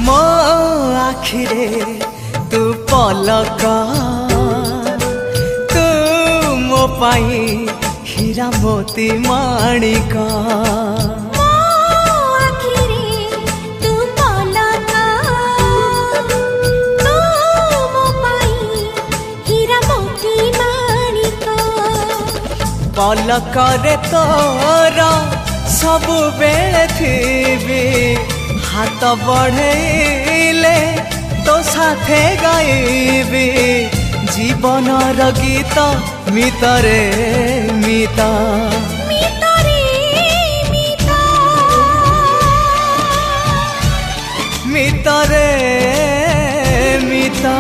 मो आखिरे तू पलक तू मो पाई हीरा मोती माणिक पलकरे तोर सबु बेले थी हाथ बढ़ेले तो साथे गाइबी जीवन गीत मितरे मिता मितरे मिता।